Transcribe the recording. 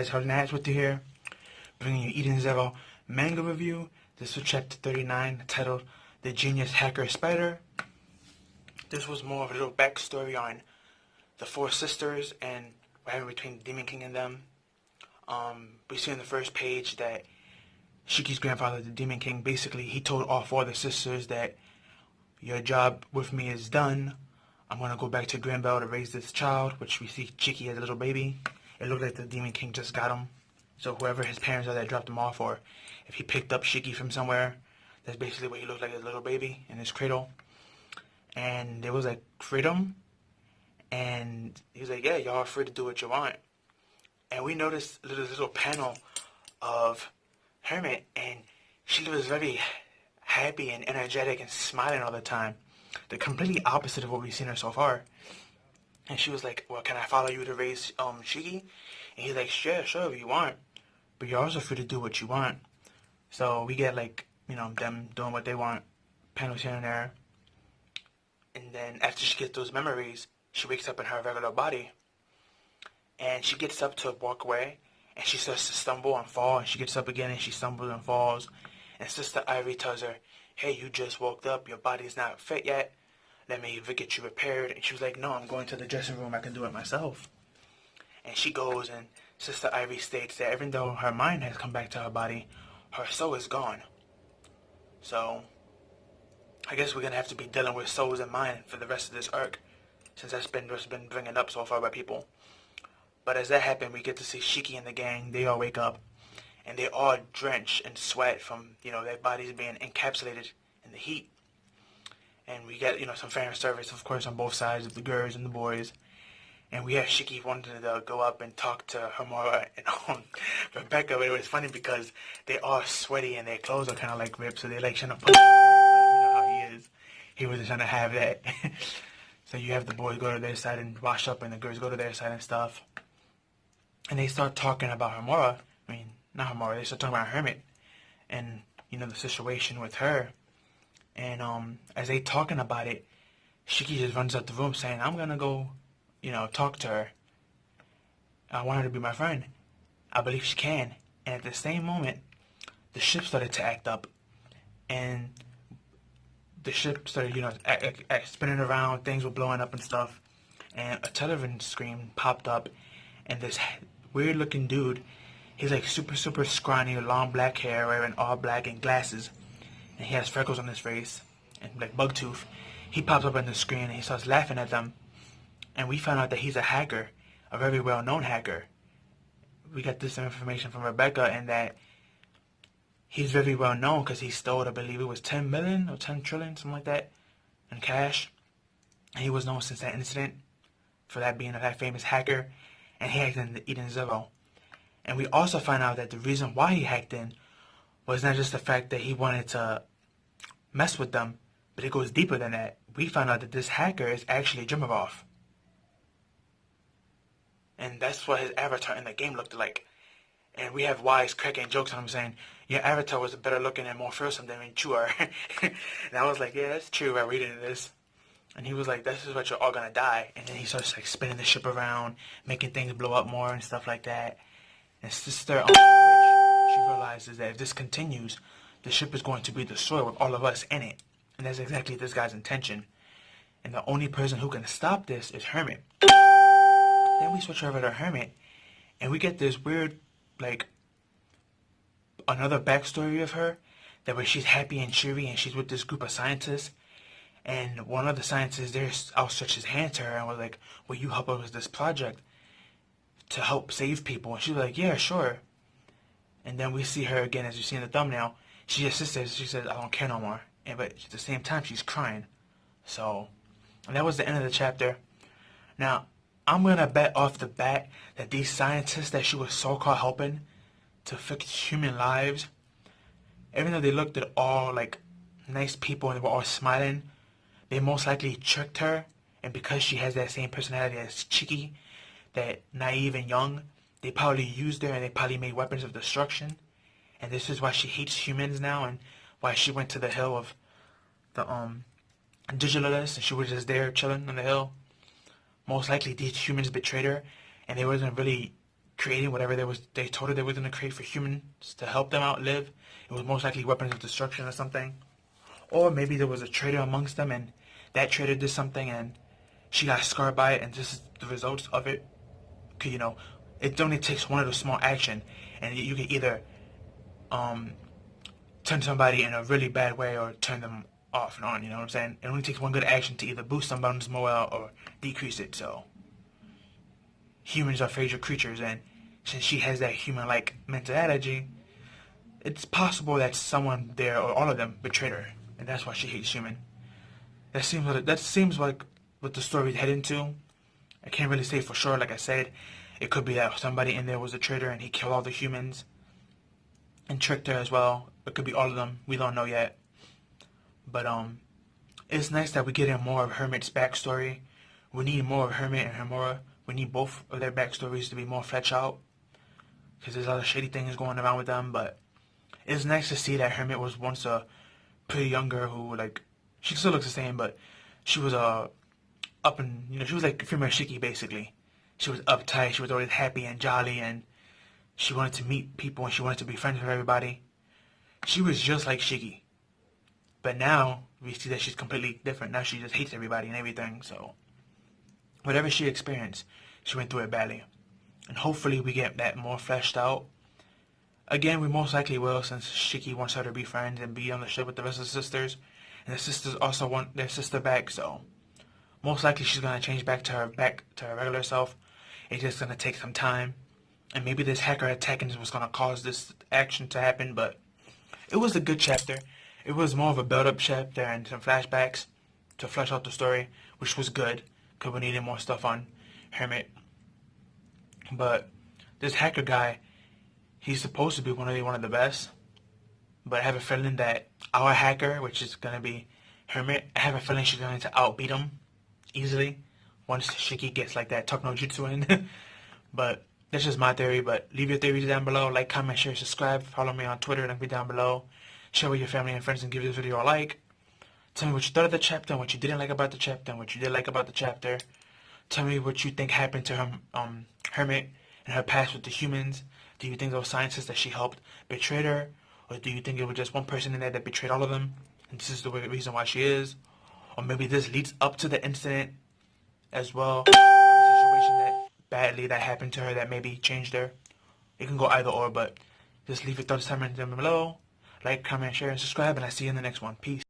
guys, Hardin with you here, bringing you Eden Zero manga review. This was chapter 39, titled The Genius Hacker Spider. This was more of a little backstory on the four sisters and what happened between the Demon King and them. We see on the first page that Shiki's grandfather, the Demon King, basically he told all four of the sisters that your job with me is done. I'm going to go back to Granville to raise this child, which we see Chiki as a little baby. It looked like the Demon King just got him. So whoever his parents are that dropped him off, or if he picked up Shiki from somewhere, that's basically what he looked like, as a little baby in his cradle. And it was like freedom. And he was like, yeah, y'all are free to do what you want. And we noticed this little panel of Hermit, and she was very happy and energetic and smiling all the time. The completely opposite of what we've seen her so far. And she was like, well, can I follow you to raise Shiki? And he's like, sure, if you want. But you're also free to do what you want. So we get like, them doing what they want, panels here and there. And then after she gets those memories, she wakes up in her regular body. And she gets up to walk away, and she starts to stumble and fall, and she gets up again and she stumbles and falls. And Sister Ivy tells her, hey, you just woke up, your body's not fit yet, let me get you repaired. And she was like, no, I'm going to the dressing room, I can do it myself. And she goes, and Sister Ivy states that even though her mind has come back to her body, her soul is gone. So I guess we're going to have to be dealing with souls and mind for the rest of this arc, since that's been bringing up so far by people. But as that happened, we get to see Shiki and the gang. They all wake up, and they all drenched in sweat from, their bodies being encapsulated in the heat. And we get, some fan service, of course, on both sides of the girls and the boys. And we have Shiki wanting to go up and talk to Homura and Rebecca. But it was funny because they all sweaty and their clothes are kind of like ripped, so they like trying to push him back. But you know how he is. He wasn't trying to have that. So you have the boys go to their side and wash up, and the girls go to their side and stuff. And they start talking about Homura. I mean, not Homura. They start talking about Hermit and, the situation with her. And as they talking about it, Shiki just runs out the room saying, I'm going to go, talk to her. I want her to be my friend. I believe she can. And at the same moment, the ship started to act up. And the ship started, spinning around. Things were blowing up and stuff. And a television screen popped up. And this weird-looking dude, he's like super, super scrawny, long black hair, wearing all black and glasses. And he has freckles on his face and like bug tooth. He pops up on the screen and he starts laughing at them. And we found out that he's a hacker, a very well-known hacker. We got this information from Rebecca, and that he's very well-known because he stole, I believe it was 10 million or 10 trillion, something like that, in cash. And he was known since that incident for that being that famous hacker. And he hacked in Eden Zero. And we also find out that the reason why he hacked in was not just the fact that he wanted to mess with them, but it goes deeper than that. We found out that this hacker is actually Jimarov. And that's what his avatar in the game looked like. And we have Wise cracking jokes on him saying, your avatar was better looking and more fearsome than you are. And I was like, yeah, that's true by reading this. And he was like, this is what you're all gonna die. And then he starts like spinning the ship around, making things blow up more and stuff like that. And Sister Witch, she realizes that if this continues, the ship is going to be destroyed with all of us in it. And that's exactly this guy's intention. And the only person who can stop this is Hermit. Then we switch over to Hermit, and we get this weird, like, another backstory of her, that where she's happy and cheery and she's with this group of scientists. And one of the scientists there outstretched his hand to her and was like, will you help us with this project to help save people? And she was like, yeah, sure. And then we see her again, as you see in the thumbnail. She just says, I don't care no more. But at the same time, she's crying. So, and that was the end of the chapter. Now, I'm going to bet off the bat that these scientists that she was so-called helping to fix human lives, even though they looked at all like nice people and they were all smiling, they most likely tricked her. And because she has that same personality as Chiki, that naive and young, they probably used her and they probably made weapons of destruction. And this is why she hates humans now, and why she went to the hill of the Digitalists, and she was just there chilling on the hill. Most likely these humans betrayed her, and they wasn't really creating whatever they told her they were going to create for humans to help them outlive. It was most likely weapons of destruction or something. Or maybe there was a traitor amongst them, and that traitor did something, and she got scarred by it, and this is the results of it. Cause, it only takes one little small action, and you can either turn somebody in a really bad way or turn them off and on. You know what I'm saying? It only takes one good action to either boost somebody's morale or decrease it. So humans are fragile creatures, and since she has that human-like mentality, it's possible that someone there or all of them betrayed her, and that's why she hates humans. That seems like what the story's heading to. I can't really say for sure. Like I said, it could be that somebody in there was a traitor and he killed all the humans and tricked her as well. It could be all of them. We don't know yet. But it's nice that we're getting more of Hermit's backstory. We need more of Hermit and Homura. We need both of their backstories to be more fleshed out, because there's other shady things going around with them. But it's nice to see that Hermit was once a pretty young girl who, like, she still looks the same, but she was she was like female Shiki basically. She was uptight, she was always happy and jolly, and she wanted to meet people and she wanted to be friends with everybody. She was just like Shiki. But now we see that she's completely different. Now she just hates everybody and everything. So whatever she experienced, she went through it badly. And hopefully we get that more fleshed out. Again, we most likely will, since Shiki wants her to be friends and be on the ship with the rest of the sisters. And the sisters also want their sister back, so most likely she's gonna change back to her regular self. It's just gonna take some time. And maybe this hacker attacking is what's gonna cause this action to happen, but it was a good chapter. It was more of a build-up chapter and some flashbacks to flesh out the story, which was good, because we needed more stuff on Hermit. But this hacker guy, he's supposed to be one of the best, but I have a feeling that our hacker, which is going to be Hermit, I have a feeling she's going to outbeat him easily once Shiki gets like that Talk no Jutsu in. But that's just my theory. But leave your theories down below. Like, comment, share, subscribe. Follow me on Twitter. Link me down below. Share with your family and friends and give this video a like. Tell me what you thought of the chapter and what you didn't like about the chapter and what you did like about the chapter. Tell me what you think happened to her, Hermit and her past with the humans. Do you think those scientists that she helped betrayed her? Or do you think it was just one person in there that betrayed all of them, and this is the reason why she is? Or maybe this leads up to the incident as well, of the situation that happened to her that maybe changed her. It can go either or, but just leave your thoughts down below. Like, comment, share, and subscribe, and I'll see you in the next one. Peace.